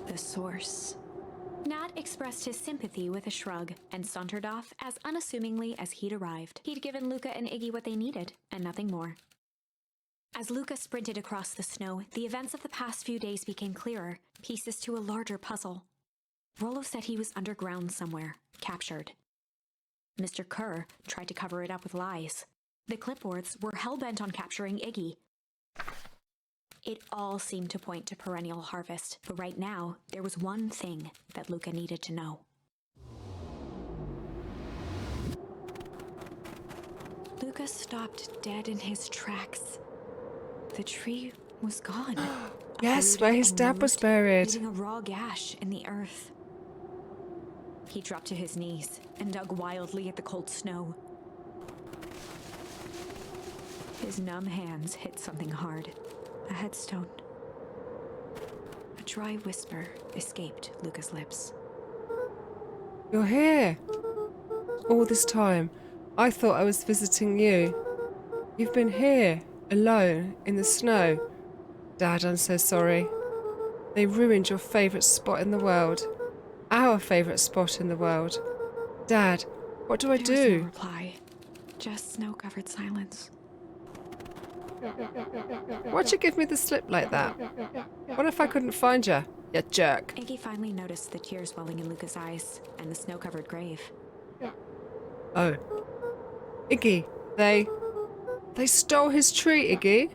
The source. Nat expressed his sympathy with a shrug and sauntered off as unassumingly as he'd arrived. He'd given Luca and Iggy what they needed, and nothing more. As Luca sprinted across the snow, the events of the past few days became clearer, pieces to a larger puzzle. Rollo said he was underground somewhere, captured. Mr. Kerr tried to cover it up with lies. The clipboards were hell-bent on capturing Iggy. It all seemed to point to perennial harvest, but right now, there was one thing that Luca needed to know. Luca stopped dead in his tracks. The tree was gone. Yes, where his dad was buried. Leaving a raw gash in the earth. He dropped to his knees and dug wildly at the cold snow. His numb hands hit something hard. A headstone. A dry whisper escaped Luca's lips. You're here. All this time, I thought I was visiting you. You've been here, alone, in the snow. Dad, I'm so sorry. They ruined your favourite spot in the world. Our favourite spot in the world. Dad, what do I do? There was no reply. Just snow-covered silence. Why'd you give me the slip like that? What if I couldn't find you, you jerk? Iggy finally noticed the tears welling in Luca's eyes and the snow-covered grave. Oh. Iggy, they stole his tree, Iggy.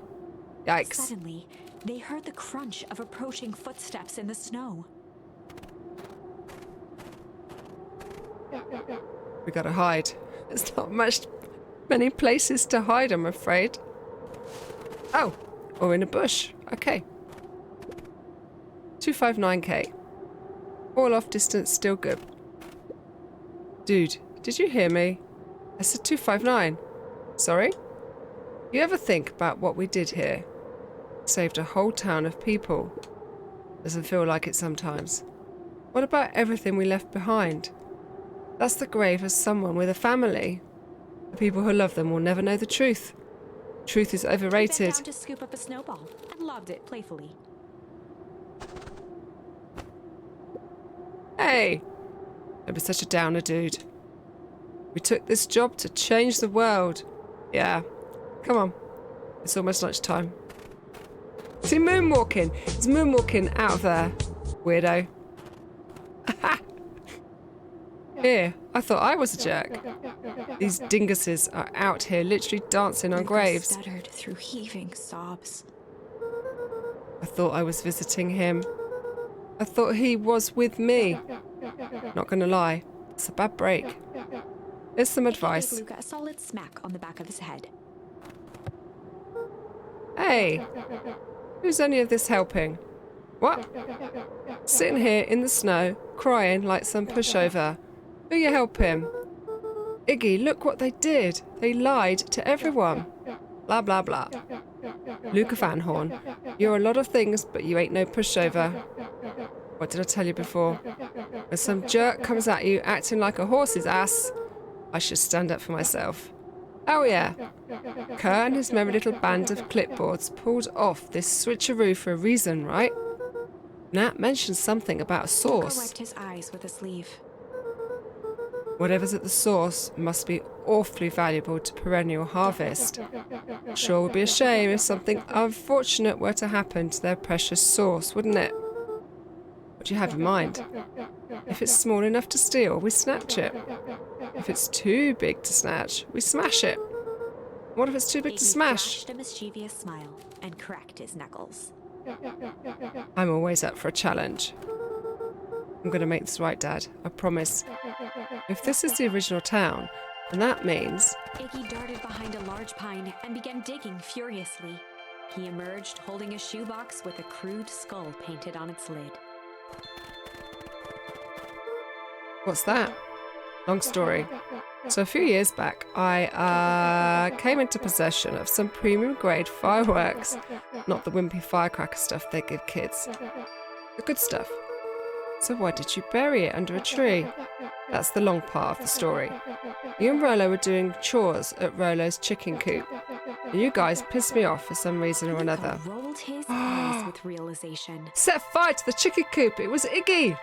Yikes. Suddenly, they heard the crunch of approaching footsteps in the snow. We gotta hide. There's not many places to hide, I'm afraid. Oh, or in a bush. Okay. 259k. All off distance, still good. Dude, did you hear me? I said 259. Sorry? You ever think about what we did here? Saved a whole town of people. Doesn't feel like it sometimes. What about everything we left behind? That's the grave of someone with a family. The people who love them will never know the truth. Truth is overrated. He bent down to scoop up a snowball and lobbed it playfully. Hey! Don't be such a downer, dude. We took this job to change the world. Yeah. Come on. It's almost lunchtime. See, moonwalking. It's moonwalking out of there. Weirdo. Here, I thought I was a jerk. These dinguses are out here literally dancing on graves. Stuttered through heaving sobs. I thought I was visiting him. I thought he was with me. Not gonna lie, it's a bad break. Here's some advice. Gave Luca a solid smack on the back of his head. Hey, who's any of this helping? What? Sitting here in the snow, crying like some pushover. Who you helping? Iggy, look what they did. They lied to everyone. Blah, blah, blah. Luca Van Horn, you're a lot of things, but you ain't no pushover. What did I tell you before? When some jerk comes at you acting like a horse's ass, I should stand up for myself. Oh yeah. Kerr and his merry little band of clipboards pulled off this switcheroo for a reason, right? Nat mentioned something about a source. Luca wiped his eyes with a sleeve. Whatever's at the source must be awfully valuable to perennial harvest. Sure would be a shame if something unfortunate were to happen to their precious source, wouldn't it? What do you have in mind? If it's small enough to steal, we snatch it. If it's too big to snatch, we smash it. What if it's too big to smash? He flashed a mischievous smile and cracked his knuckles. I'm always up for a challenge. I'm going to make this right, Dad. I promise. If this is the original town, then that means... Iggy darted behind a large pine and began digging furiously. He emerged holding a shoebox with a crude skull painted on its lid. What's that? Long story. So a few years back, I came into possession of some premium grade fireworks. Not the wimpy firecracker stuff they give kids. The good stuff. So why did you bury it under a tree? That's the long part of the story. You and Rollo were doing chores at Rollo's chicken coop. And you guys pissed me off for some reason or another. Luca rolled his eyes with realization. Set fire to the chicken coop. It was Iggy.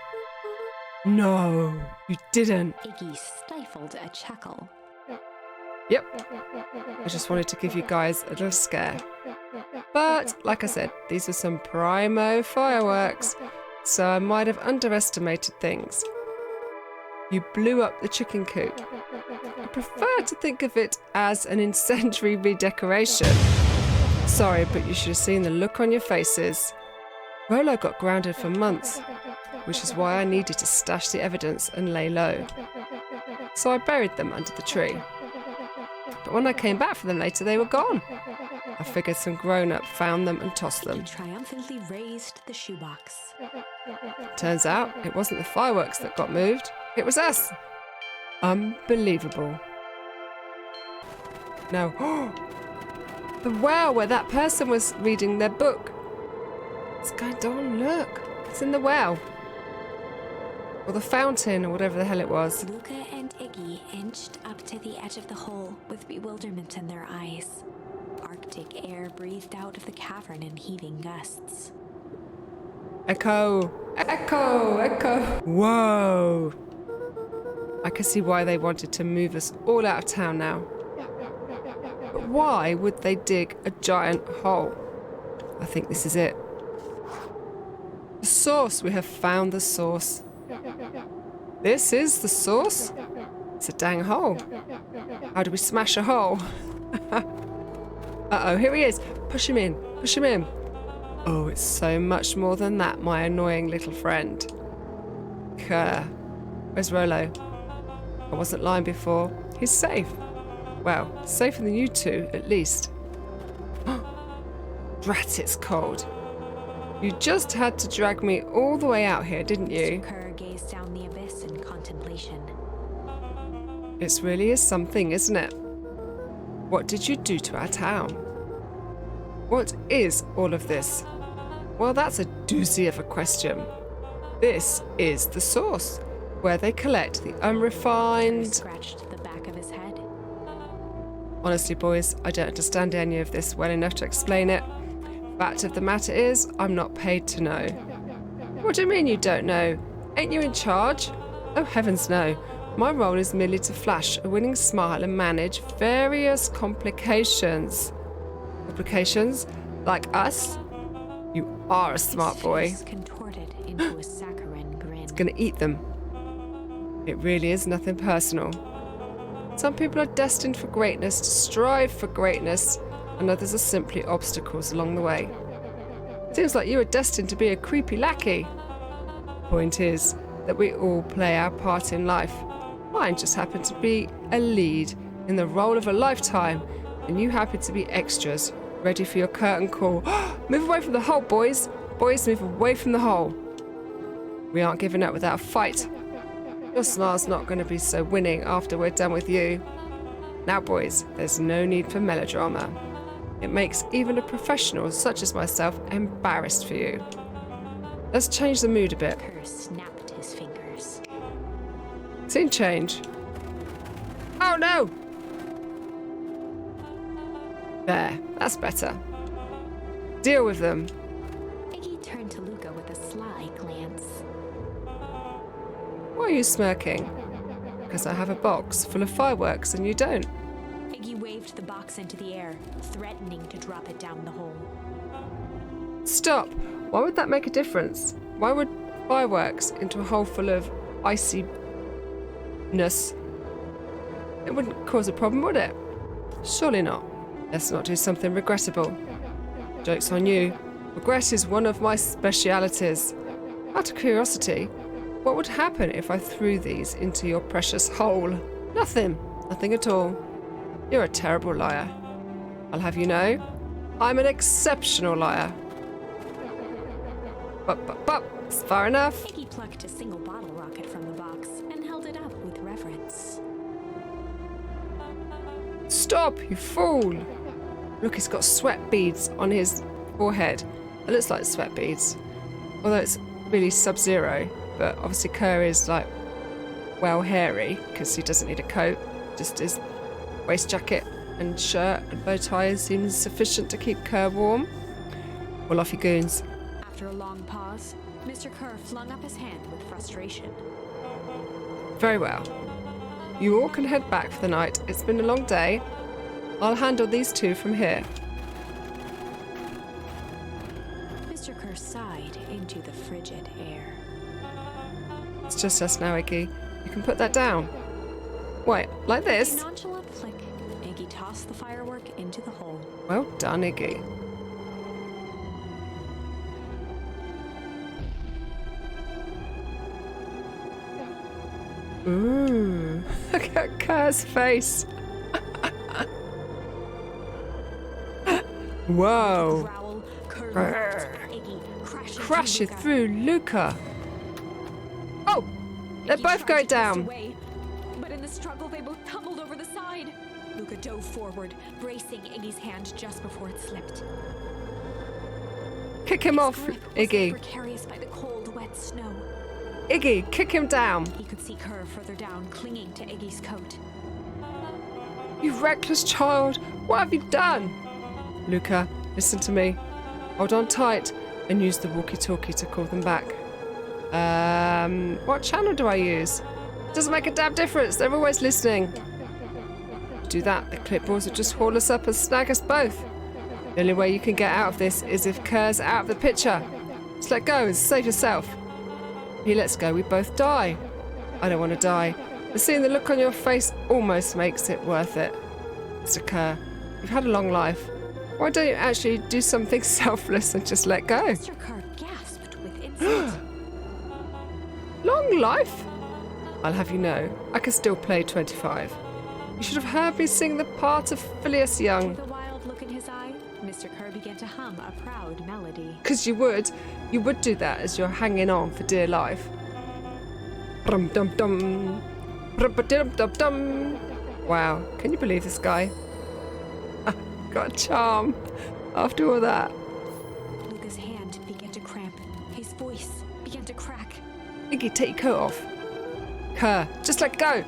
No, you didn't. Iggy stifled a chuckle. Yep. I just wanted to give you guys a little scare. But, like I said, these are some primo fireworks, so I might have underestimated things. You blew up the chicken coop. I prefer to think of it as an incendiary redecoration. Sorry, but you should have seen the look on your faces. Rolo got grounded for months, which is why I needed to stash the evidence and lay low. So I buried them under the tree. But when I came back for them later, they were gone. I figured some grown-up found them and tossed them. He triumphantly raised the shoebox. Turns out it wasn't the fireworks that got moved, it was us. Unbelievable. No. The well where that person was reading their book. It's going on, look. It's in the well. Or the fountain, or whatever the hell it was. Luca and Iggy inched up to the edge of the hole with bewilderment in their eyes. Arctic air breathed out of the cavern in heaving gusts. Echo! Echo! Echo! Whoa! I can see why they wanted to move us all out of town now. But why would they dig a giant hole? I think this is it. The source! We have found the source. This is the source? It's a dang hole. How do we smash a hole? Uh-oh, here he is. Push him in. Push him in. Oh, it's so much more than that, my annoying little friend. Kerr. Where's Rolo? I wasn't lying before. He's safe. Well, safer than you two, at least. Drat, it's cold. You just had to drag me all the way out here, didn't you? Mr. Kerr gazed down the abyss in contemplation. It really is something, isn't it? What did you do to our town? What is all of this? Well, that's a doozy of a question. This is the source, where they collect the Kerr unrefined... scratched the back of his head. Honestly, boys, I don't understand any of this well enough to explain it. Fact of the matter is, I'm not paid to know. What do you mean you don't know? Ain't you in charge? Oh, heavens no. My role is merely to flash a winning smile and manage various complications. Complications? Like us? You are a smart boy. His face contorted into a saccharine grin. Gonna eat them. It really is nothing personal. Some people are destined for greatness, to strive for greatness, and others are simply obstacles along the way. Seems like you are destined to be a creepy lackey. Point is that we all play our part in life. Mine just happened to be a lead in the role of a lifetime, and you happen to be extras, ready for your curtain call. Move away from the hole, boys! Boys, move away from the hole. We aren't giving up without a fight. Your smile's not going to be so winning after we're done with you. Now, boys, there's no need for melodrama. It makes even a professional such as myself embarrassed for you. Let's change the mood a bit. Kerr snapped his fingers. Scene change. Oh no! There, that's better. Deal with them. Iggy turned to Luca with a sly glance. Why are you smirking? Because I have a box full of fireworks and you don't. Iggy waved the box into the air, threatening to drop it down the hole. Stop! Why would that make a difference? Why would fireworks into a hole full of iciness? It wouldn't cause a problem, would it? Surely not. Let's not do something regrettable. Joke's on you. Regret is one of my specialities. Out of curiosity, what would happen if I threw these into your precious hole? Nothing. Nothing at all. You're a terrible liar. I'll have you know, I'm an exceptional liar. But, it's far enough. Iggy plucked a single bottle rocket from the box and held it up with reverence. Stop, you fool! Look, he's got sweat beads on his forehead. It looks like sweat beads. Although it's really sub-zero, but obviously Kerr is like, well, hairy, because he doesn't need a coat. Just his waist jacket and shirt and bow tie seems sufficient to keep Kerr warm. Well, off you goons. after a long pause, Mr. Kerr flung up his hand with frustration. Very well. You all can head back for the night. It's been a long day. I'll handle these two from here. Mr. Kerr sighed into the frigid air. It's just us now, Iggy. You can put that down. Wait, like With a this? nonchalant flick, Iggy tossed the firework into the hole. Well done, Iggy. Ooh, look at Kerr's face. Whoa. Growl, Kerr leapt, Iggy Crash it Luca. through Luca. Oh, they're Iggy both tried going to twist down. away, but in the struggle, they both tumbled over the side. Luca dove forward, bracing Iggy's hand just before it slipped. Kick him His off, grip was Iggy. precarious by the cold, wet snow. Iggy, kick him down. He could see Kerr further down, clinging to Iggy's coat. You reckless child. What have you done? Luca, listen to me. Hold on tight and use the walkie-talkie to call them back. What channel do I use? Doesn't make a damn difference. They're always listening. Do that, the clipboards will just haul us up and snag us both. The only way you can get out of this is if Kerr's out of the picture. Just let go and save yourself. If he lets go, we both die. I don't want to die. But seeing the look on your face almost makes it worth it. Mr. Kerr, you've had a long life. Why don't you actually do something selfless and just let go? Mr. Kerr gasped with insult. Long life? I'll have you know, I can still play 25. You should have heard me sing the part of Phileas Young. With a wild look in his eye, Mr. Kerr began to hum a proud melody. Because you would do that as you're hanging on for dear life. Rum dum dum. Rum dum dum dum. Wow, can you believe this guy? Got a charm after all that. Luca's hand began to cramp. His voice began to crack. Iggy, take your coat off. Kerr, just let go.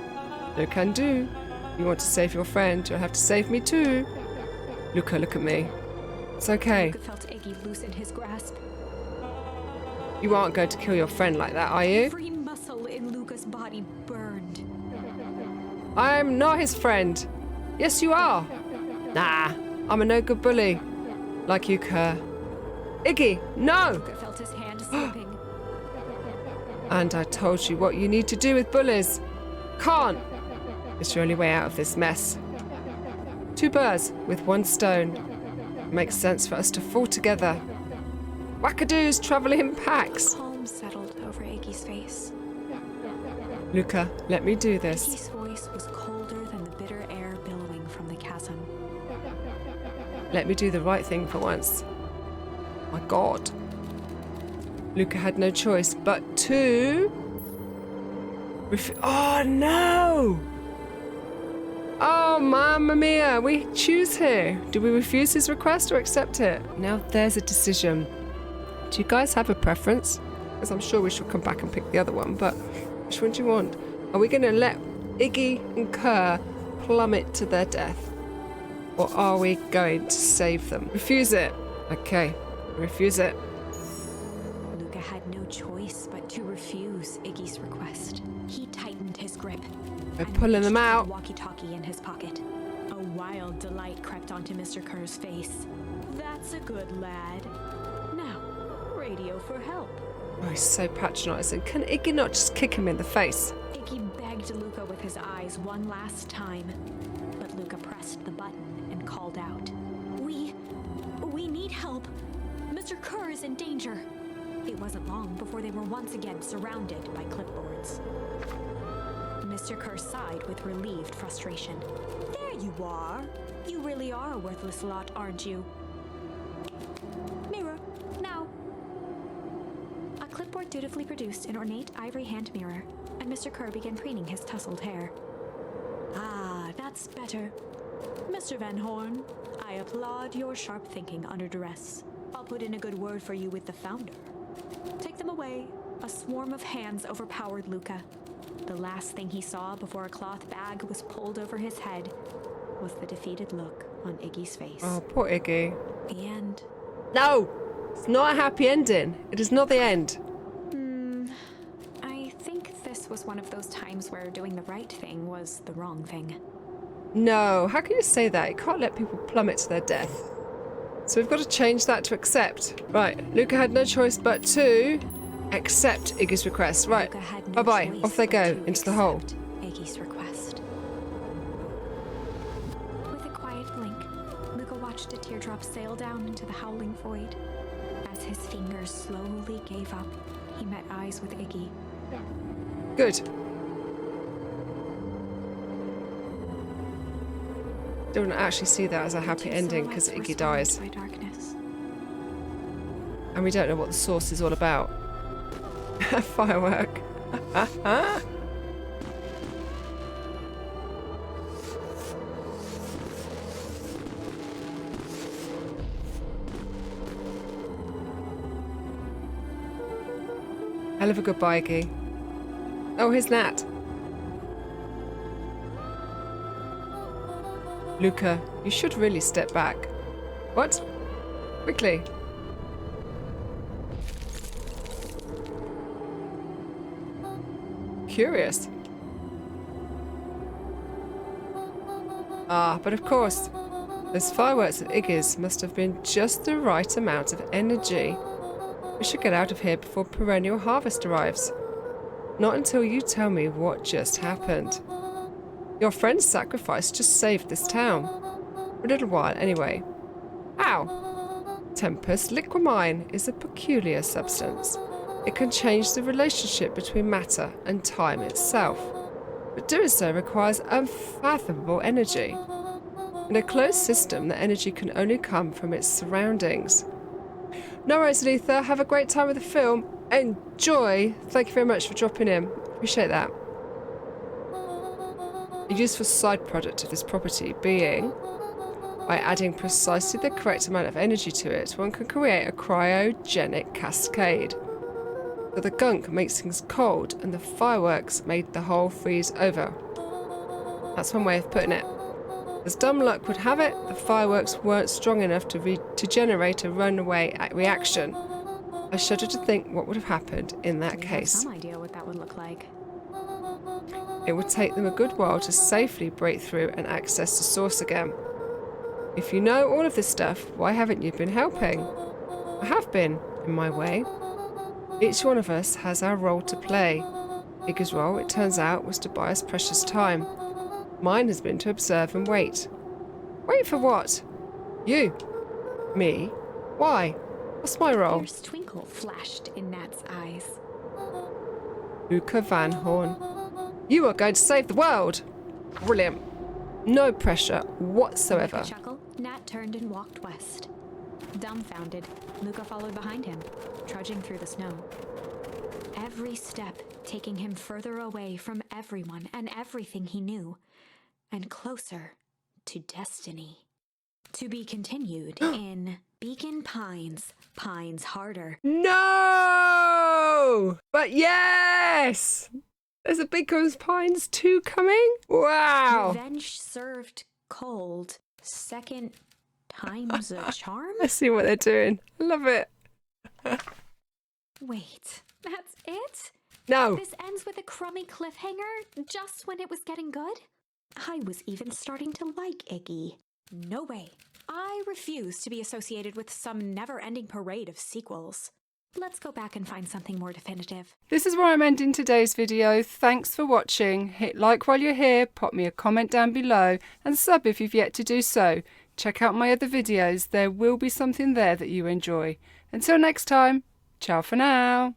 No can do. You want to save your friend, you'll have to save me too. Luca, look at me. It's okay. Luca felt Iggy loosen his grasp. You aren't going to kill your friend like that, are you? Every muscle in Luca's body burned. I'm not his friend. Yes, you are. Nah, I'm a no-good bully. Like you, Kerr. Iggy, no! Luca felt his hand slipping. And I told you what you need to do with bullies. Can't. It's your only way out of this mess. Two birds with one stone. Makes sense for us to fall together. Wackadoos travelling in packs. Calm settled over Iggy's face. Luca, let me do this. Iggy's voice was colder than the bitter air billowing from the chasm. Let me do the right thing for once. My God. Luca had no choice but to... Oh, no! Oh, mamma mia, we choose here. Do we refuse his request or accept it? Now there's a decision. Do you guys have a preference? Because I'm sure we should come back and pick the other one, but which one do you want? Are we going to let Iggy and Kerr plummet to their death? Or are we going to save them? Refuse it. Okay, refuse it. Luca had no choice but to refuse Iggy's request. He tightened his grip. We're and pulling them reached for out. the walkie-talkie in his pocket. A wild delight crept onto Mr. Kerr's face. That's a good lad. Now, radio for help. Oh, he's so patronising. Can Iggy not just kick him in the face? Iggy begged Luca with his eyes one last time, but Luca pressed the button and called out. We need help. Mr. Kerr is in danger. It wasn't long before they were once again surrounded by clipboards. Mr. Kerr sighed with relieved frustration. There you are. You really are a worthless lot, aren't you? Mirror, now. A clipboard dutifully produced an ornate ivory hand mirror, and Mr. Kerr began preening his tousled hair. Ah, that's better. Mr. Van Horn, I applaud your sharp thinking under duress. I'll put in a good word for you with the founder. Take them away. A swarm of hands overpowered Luca. The last thing he saw before a cloth bag was pulled over his head was the defeated look on Iggy's face. Oh, poor Iggy. The end. No! It's not a happy ending. It is not the end. I think this was one of those times where doing the right thing was the wrong thing. No, how can you say that? You can't let people plummet to their death. So we've got to change that to accept. Right, Luca had no choice but to accept Iggy's request. Right, Luca had no bye-bye. choice Off they but go, to into the hole. accept Iggy's request. With a quiet blink, Luca watched a teardrop sail down into the howling void. As his fingers slowly gave up, he met eyes with Iggy. Good. Don't actually see that as a happy ending because Iggy dies. By darkness. And we don't know what the source is all about. A firework. Hell of a goodbye, Iggy. Oh, here's Nat. Luca, you should really step back. What? Quickly. Curious. Ah, but of course, those fireworks at Iggy's must have been just the right amount of energy. We should get out of here before perennial harvest arrives. Not until you tell me what just happened. Your friend's sacrifice just saved this town. For a little while, anyway. How? Tempus liquamine is a peculiar substance. It can change the relationship between matter and time itself. But doing so requires unfathomable energy. In a closed system, the energy can only come from its surroundings. No worries, Aletha. Have a great time with the film. Enjoy. Thank you very much for dropping in. Appreciate that. A useful side product of this property being, by adding precisely the correct amount of energy to it, one can create a cryogenic cascade. So the gunk makes things cold and the fireworks made the whole freeze over. That's one way of putting it. As dumb luck would have it, the fireworks weren't strong enough to generate a runaway reaction. I shudder to think what would have happened in that We have case. some idea what that would look like. It would take them a good while to safely break through and access the source again. If you know all of this stuff, why haven't you been helping? I have been, in my way. Each one of us has our role to play. Iggy's role, it turns out, was to buy us precious time. Mine has been to observe and wait. Wait for what? You. Me. Why? What's my A role? fierce twinkle flashed in Nat's eyes. Luca Van Horn. You are going to save the world! Brilliant. No pressure whatsoever. With a chuckle, Nat turned and walked west. Dumbfounded, Luca followed behind him, trudging through the snow. Every step taking him further away from everyone and everything he knew, and closer to destiny. To be continued in Beacon Pines, Pines Harder. No! But yes! There's a Beacon Pines 2 coming? Wow! Revenge served cold. Second time's a charm? Let's see what they're doing. I love it. Wait, that's it? No. This ends with a crummy cliffhanger just when it was getting good? I was even starting to like Iggy. No way. I refuse to be associated with some never-ending parade of sequels. Let's go back and find something more definitive. This is where I'm ending today's video. Thanks for watching. Hit like while you're here, pop me a comment down below, and sub if you've yet to do so. Check out my other videos. There will be something there that you enjoy. Until next time, ciao for now.